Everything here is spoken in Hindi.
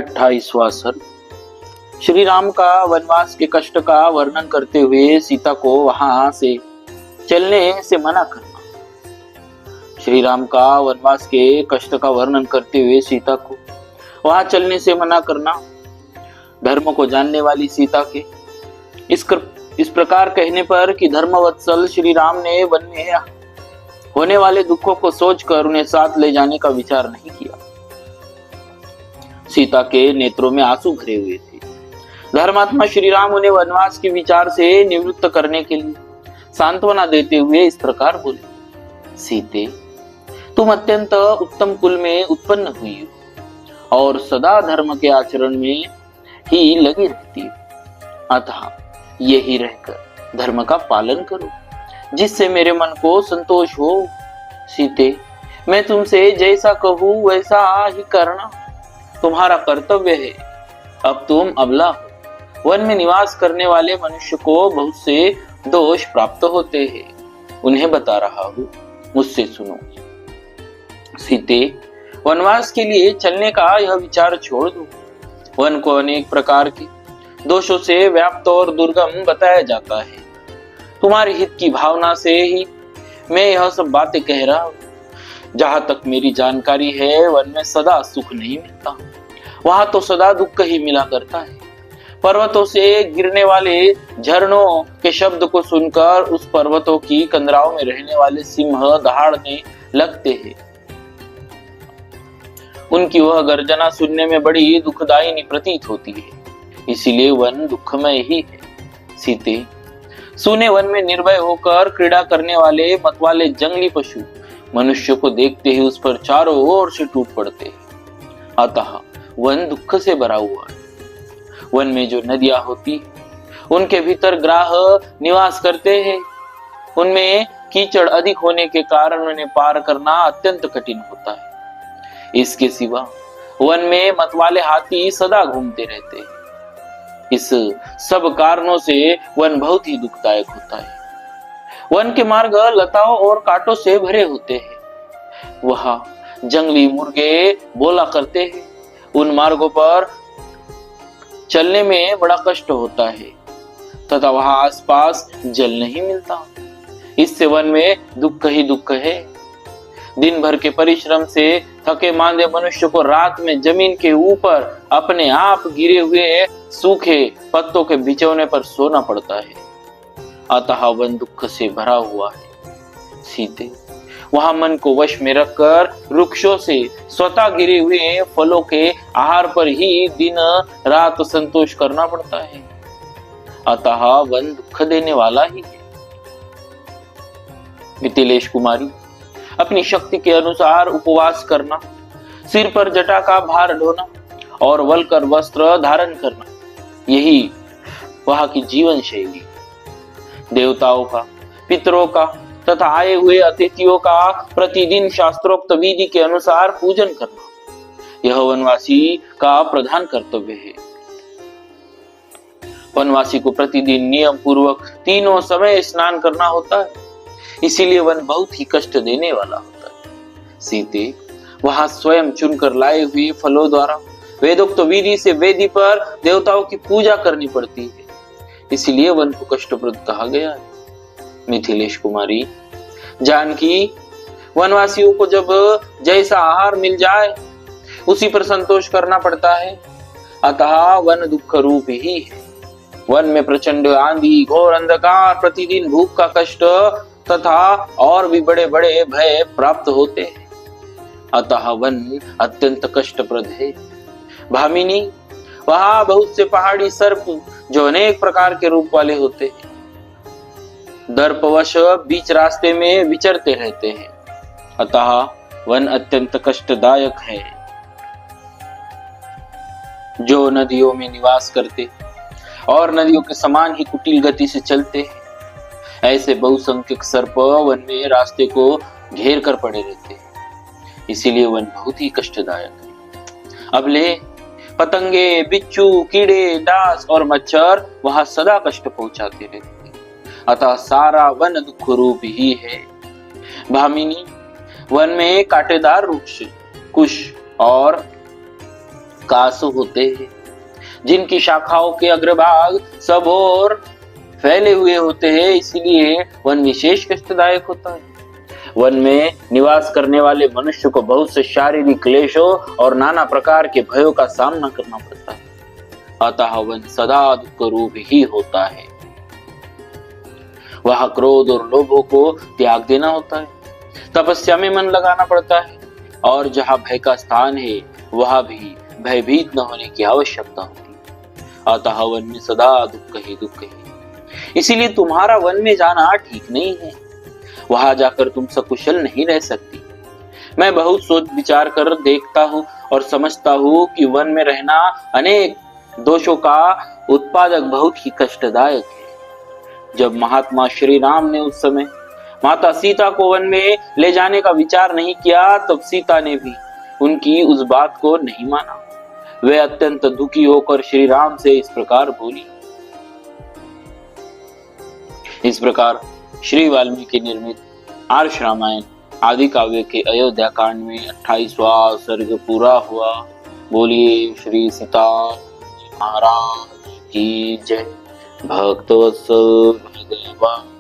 28वां सर्ग। श्री राम का वनवास के कष्ट का वर्णन करते हुए सीता को वहां से चलने से मना करना। श्री राम का वनवास के कष्ट का वर्णन करते हुए सीता को वहां चलने से मना करना। धर्म को जानने वाली सीता के इस प्रकार कहने पर कि धर्मवत्सल श्री राम ने वन में होने वाले दुखों को सोचकर उन्हें साथ ले जाने का विचार नहीं किया। सीता के नेत्रों में आंसू भरे हुए थे। धर्मात्मा श्री राम उन्हें वनवास के विचार से निवृत्त करने के लिए सांत्वना देते हुए इस प्रकार बोले, सीते, तुम अत्यंत उत्तम कुल में उत्पन्न हुई हो और सदा धर्म के आचरण में ही लगी रहती हो। अतः यही रहकर धर्म का पालन करो, जिससे मेरे मन को संतोष हो। सीते, मैं तुमसे जैसा कहूं वैसा ही करना तुम्हारा कर्तव्य है। अब तुम अबला हो। वन में निवास करने वाले मनुष्य को बहुत से दोष प्राप्त होते हैं, उन्हें बता रहा हूं, मुझसे सुनो। सीते, वनवास के लिए चलने का यह विचार छोड़ दो। वन को अनेक प्रकार के दोषों से व्याप्त और दुर्गम बताया जाता है। तुम्हारे हित की भावना से ही मैं यह सब बातें कह रहा हूं। जहां तक मेरी जानकारी है, वन में सदा सुख नहीं मिलता, वहां तो सदा दुख ही मिला करता है। पर्वतों से गिरने वाले झरनों के शब्द को सुनकर उस पर्वतों की कंदराओं में रहने वाले सिंह दहाड़ने लगते हैं। उनकी वह गर्जना सुनने में बड़ी दुखदायिनी प्रतीत होती है, इसीलिए वन दुखमय ही है। सीते, सूने वन में निर्भय होकर क्रीड़ा करने वाले मतवाले जंगली पशु मनुष्य को देखते ही उस पर चारों ओर से टूट पड़ते हैं। अतः वन दुख से भरा हुआ है। वन में जो नदियां होती उनके भीतर ग्राह निवास करते हैं। उनमें कीचड़ अधिक होने के कारण उन्हें पार करना अत्यंत कठिन होता है। इसके सिवा वन में मतवाले हाथी सदा घूमते रहते हैं। इस सब कारणों से वन बहुत ही दुखदायक होता है। वन के मार्ग लताओं और कांटों से भरे होते हैं। वहां जंगली मुर्गे बोला करते हैं। उन मार्गों पर चलने में बड़ा कष्ट होता है तथा वहां आसपास जल नहीं मिलता। इससे वन में दुख ही दुख है। दिन भर के परिश्रम से थके मांदे मनुष्य को रात में जमीन के ऊपर अपने आप गिरे हुए सूखे पत्तों के बिछौने पर सोना पड़ता है। अतः वन दुख से भरा हुआ है। सीते, वहां मन को वश में रखकर वृक्षों से स्वतः गिरे हुए फलों के आहार पर ही दिन रात संतोष करना पड़ता है। अतः वन दुख देने वाला ही है। मिथिलेश कुमारी, अपनी शक्ति के अनुसार उपवास करना, सिर पर जटा का भार ढोना और वलकर वस्त्र धारण करना, यही वहां की जीवन शैली। देवताओं का, पितरों का तथा आए हुए अतिथियों का प्रतिदिन शास्त्रोक्त विधि के अनुसार पूजन करना, यह वनवासी का प्रधान कर्तव्य है। वनवासी को प्रतिदिन नियम पूर्वक तीनों समय स्नान करना होता है, इसीलिए वन बहुत ही कष्ट देने वाला होता है। सीते, वहां स्वयं चुनकर लाए हुए फलों द्वारा वेदोक्त विधि से वेदी पर देवताओं की पूजा करनी पड़ती है, इसीलिए वन को कष्टप्रद कहा गया है। मिथिलेश कुमारी, जानकी, वनवासियों को जब जैसा आहार मिल जाए उसी पर संतोष करना पड़ता है। अतः वन दुख रूप ही है। वन में प्रचंड आंधी, घोर अंधकार, प्रतिदिन भूख का कष्ट तथा और भी बड़े बड़े भय प्राप्त होते हैं। अतः वन अत्यंत कष्टप्रद है। भामिनी, वहां बहुत से पहाड़ी सर्प जो अनेक प्रकार के रूप वाले होते हैं, दर्पवश बीच रास्ते में विचरते रहते हैं। अतः वन अत्यंत कष्टदायक है। जो नदियों में निवास करते और नदियों के समान ही कुटिल गति से चलते हैं, ऐसे बहुसंख्यक सर्प वन में रास्ते को घेर कर पड़े रहते हैं, इसीलिए वन बहुत ही कष्टदायक है। अबले, पतंगे, बिच्छू, कीड़े, डांस और मच्छर वहां सदा कष्ट पहुंचाते रहते हैं। अतः सारा वन दुख रूप ही है। भामिनी, वन में कांटेदार वृक्ष, कुश और कास होते हैं, जिनकी शाखाओं के अग्रभाग सब ओर फैले हुए होते हैं, इसलिए वन विशेष कष्टदायक होता है। वन में निवास करने वाले मनुष्य को बहुत से शारीरिक क्लेशों और नाना प्रकार के भयों का सामना करना पड़ता है, अतः वन सदा दुख रूप ही होता है। वह क्रोध और लोभों को त्याग देना होता है, तपस्या में मन लगाना पड़ता है, और जहाँ भय का स्थान है वहां भी भयभीत न होने की आवश्यकता होती है, अतः वन में सदा दुख ही दुख है। इसीलिए तुम्हारा वन में जाना ठीक नहीं है, वहां जाकर तुम सकुशल नहीं रह सकती। मैं बहुत सोच विचार कर देखता हूँ और समझता हूँ कि वन में रहना अनेक दोषों का उत्पादक बहुत ही कष्टदायक है। जब महात्मा श्री राम ने उस समय माता सीता को वन में ले जाने का विचार नहीं किया, तब सीता ने भी उनकी उस बात को नहीं माना। वे अत्यंत दुखी होकर श्री राम से इस प्रकार बोली। इस प्रकार श्री वाल्मीकि निर्मित आर्ष रामायण आदि काव्य के अयोध्या कांड में 28वां सर्ग पूरा हुआ। बोलिए श्री सीता महाराज की जय। भक्तवत्सल भगवान